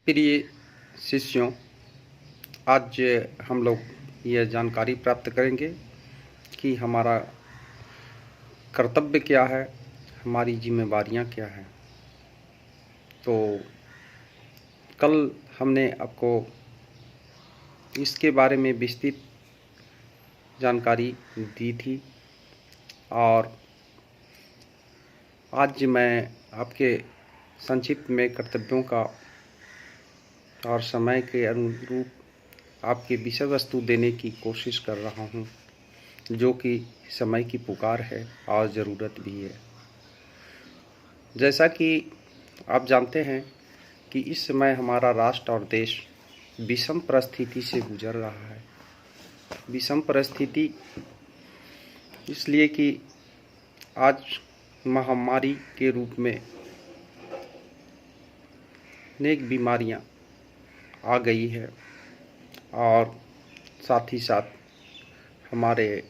प्रिय शिष्यों, आज हम लोग यह जानकारी प्राप्त करेंगे कि हमारा कर्तव्य क्या है, हमारी जिम्मेवारियां क्या हैं। तो कल हमने आपको इसके बारे में विस्तृत जानकारी दी थी और आज मैं आपके संक्षिप्त में कर्तव्यों का और समय के अनुरूप आपकी विषय वस्तु देने की कोशिश कर रहा हूं, जो कि समय की पुकार है और ज़रूरत भी है। जैसा कि आप जानते हैं कि इस समय हमारा राष्ट्र और देश विषम परिस्थिति से गुजर रहा है। विषम परिस्थिति इसलिए कि आज महामारी के रूप में अनेक बीमारियां आ गई है और साथ ही साथ हमारे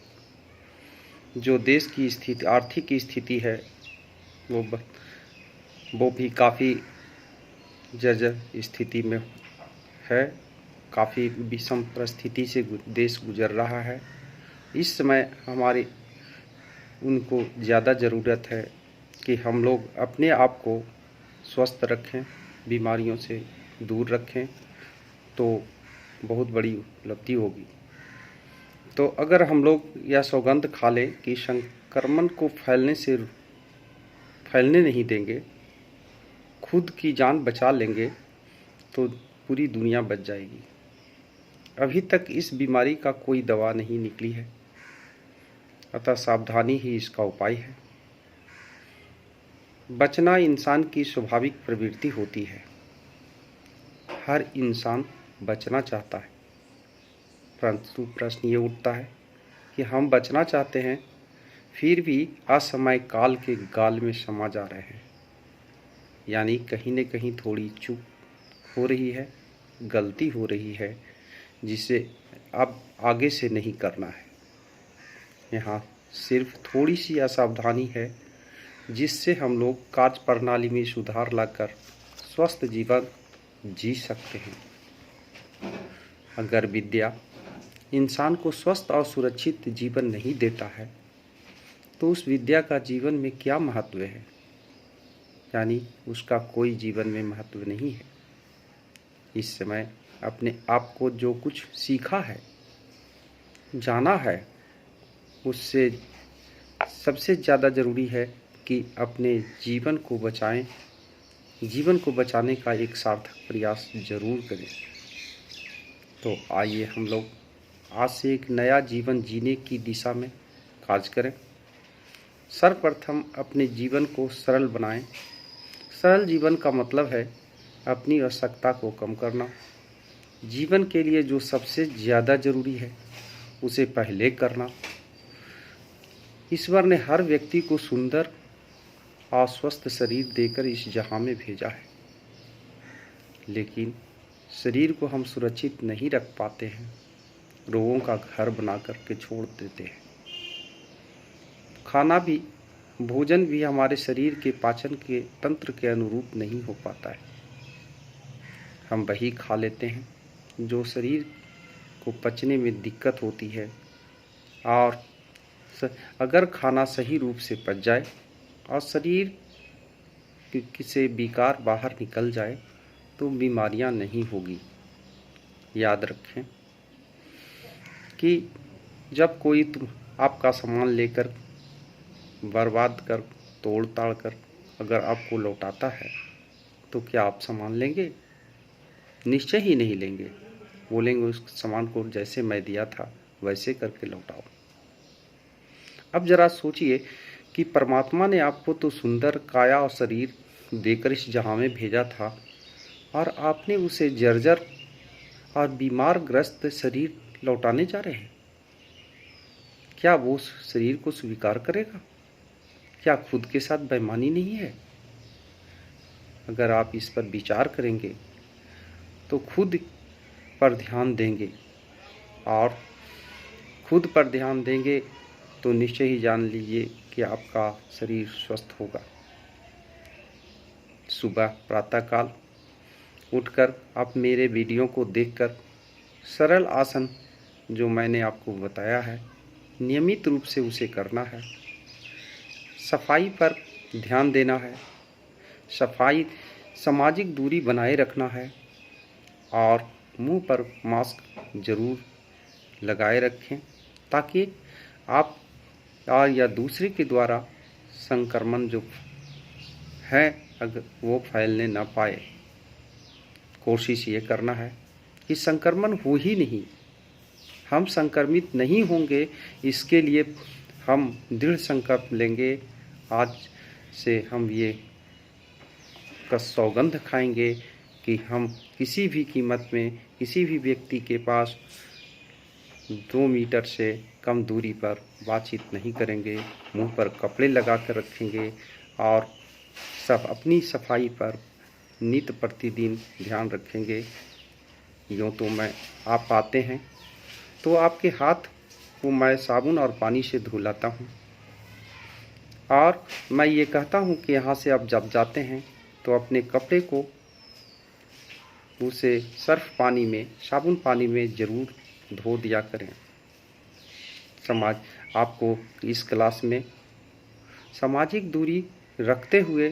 जो देश की स्थिति, आर्थिक स्थिति है, वो भी काफ़ी जर्जर स्थिति में है। काफ़ी विषम परिस्थिति से देश गुजर रहा है। इस समय हमारी उनको ज़्यादा ज़रूरत है कि हम लोग अपने आप को स्वस्थ रखें, बीमारियों से दूर रखें, तो बहुत बड़ी उपलब्धि होगी। तो अगर हम लोग यह सौगंध खा लें कि संक्रमण को फैलने नहीं देंगे, खुद की जान बचा लेंगे, तो पूरी दुनिया बच जाएगी। अभी तक इस बीमारी का कोई दवा नहीं निकली है, अतः सावधानी ही इसका उपाय है। बचना इंसान की स्वाभाविक प्रवृत्ति होती है। हर इंसान बचना चाहता है, परंतु प्रश्न ये उठता है कि हम बचना चाहते हैं, फिर भी असमय काल के गाल में समा जा रहे हैं। यानी कहीं न कहीं थोड़ी चूक हो रही है, गलती हो रही है, जिसे अब आगे से नहीं करना है। यहाँ सिर्फ थोड़ी सी असावधानी है, जिससे हम लोग कार्य प्रणाली में सुधार लाकर स्वस्थ जीवन जी सकते हैं। अगर विद्या इंसान को स्वस्थ और सुरक्षित जीवन नहीं देता है, तो उस विद्या का जीवन में क्या महत्व है? यानी उसका कोई जीवन में महत्व नहीं है। इस समय अपने आप को जो कुछ सीखा है, जाना है, उससे सबसे ज़्यादा ज़रूरी है कि अपने जीवन को बचाएं। जीवन को बचाने का एक सार्थक प्रयास जरूर करें। तो आइए हम लोग आज से एक नया जीवन जीने की दिशा में कार्य करें। सर्वप्रथम अपने जीवन को सरल बनाएं। सरल जीवन का मतलब है अपनी आवश्यकता को कम करना। जीवन के लिए जो सबसे ज़्यादा ज़रूरी है, उसे पहले करना। ईश्वर ने हर व्यक्ति को सुंदर और स्वस्थ शरीर देकर इस जहां में भेजा है, लेकिन शरीर को हम सुरक्षित नहीं रख पाते हैं, रोगों का घर बना करके छोड़ देते हैं। खाना भी, भोजन भी हमारे शरीर के पाचन के तंत्र के अनुरूप नहीं हो पाता है। हम वही खा लेते हैं जो शरीर को पचने में दिक्कत होती है, और अगर खाना सही रूप से पच जाए और शरीर से विकार बाहर निकल जाए, तो बीमारियां नहीं होगी। याद रखें कि जब कोई आपका सामान लेकर बर्बाद कर, तोड़ ताड़ कर अगर आपको लौटाता है, तो क्या आप सामान लेंगे? निश्चय ही नहीं लेंगे। बोलेंगे उस सामान को जैसे मैं दिया था वैसे करके लौटाओ। अब जरा सोचिए कि परमात्मा ने आपको तो सुंदर काया और शरीर देकर इस जहां में भेजा था, और आपने उसे जर्जर और बीमार ग्रस्त शरीर लौटाने जा रहे हैं। क्या वो शरीर को स्वीकार करेगा? क्या खुद के साथ बेईमानी नहीं है? अगर आप इस पर विचार करेंगे तो खुद पर ध्यान देंगे, और खुद पर ध्यान देंगे तो निश्चय ही जान लीजिए कि आपका शरीर स्वस्थ होगा। सुबह प्रातःकाल उठकर आप मेरे वीडियो को देखकर सरल आसन जो मैंने आपको बताया है नियमित रूप से उसे करना है। सफाई पर ध्यान देना है, सफाई सामाजिक दूरी बनाए रखना है और मुंह पर मास्क ज़रूर लगाए रखें ताकि आप और या दूसरे के द्वारा संक्रमण जो है अगर वो फैलने ना पाए। कोशिश ये करना है कि संक्रमण हो ही नहीं, हम संक्रमित नहीं होंगे, इसके लिए हम दृढ़ संकल्प लेंगे। आज से हम ये का सौगंध खाएंगे कि हम किसी भी कीमत में किसी भी व्यक्ति के पास 2 मीटर से कम दूरी पर बातचीत नहीं करेंगे, मुंह पर कपड़े लगा कर रखेंगे और सब अपनी सफाई पर नित्य प्रतिदिन ध्यान रखेंगे। यूँ तो आप आते हैं तो आपके हाथ को मैं साबुन और पानी से धो लाता हूँ और मैं ये कहता हूँ कि यहाँ से आप जब जाते हैं तो अपने कपड़े को उसे सर्फ पानी में साबुन पानी में ज़रूर धो दिया करें। आपको इस क्लास में सामाजिक दूरी रखते हुए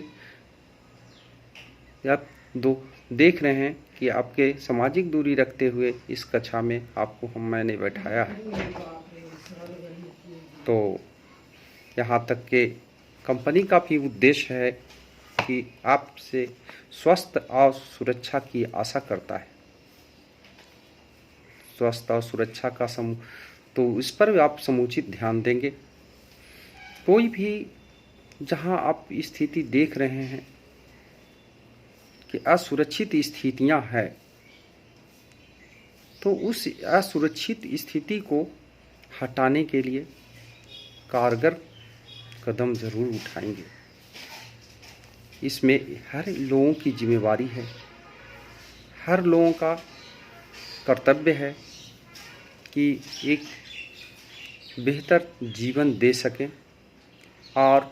या देख रहे हैं कि आपके सामाजिक दूरी रखते हुए इस कक्षा में आपको मैंने बैठाया है। तो यहाँ तक के कंपनी का भी उद्देश्य है कि आपसे स्वस्थ और सुरक्षा की आशा करता है। स्वस्थ और सुरक्षा का तो इस पर आप समुचित ध्यान देंगे। कोई भी जहां आप स्थिति देख रहे हैं कि असुरक्षित स्थितियां हैं तो उस असुरक्षित स्थिति को हटाने के लिए कारगर कदम ज़रूर उठाएंगे। इसमें हर लोगों की जिम्मेवारी है, हर लोगों का कर्तव्य है कि एक बेहतर जीवन दे सकें और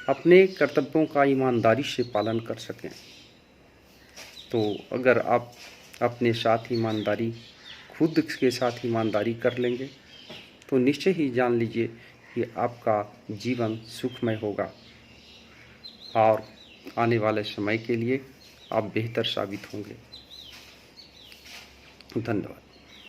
अपने कर्तव्यों का ईमानदारी से पालन कर सकें। तो अगर आप अपने साथ ईमानदारी खुद के साथ ईमानदारी कर लेंगे तो निश्चय ही जान लीजिए कि आपका जीवन सुखमय होगा और आने वाले समय के लिए आप बेहतर साबित होंगे। धन्यवाद।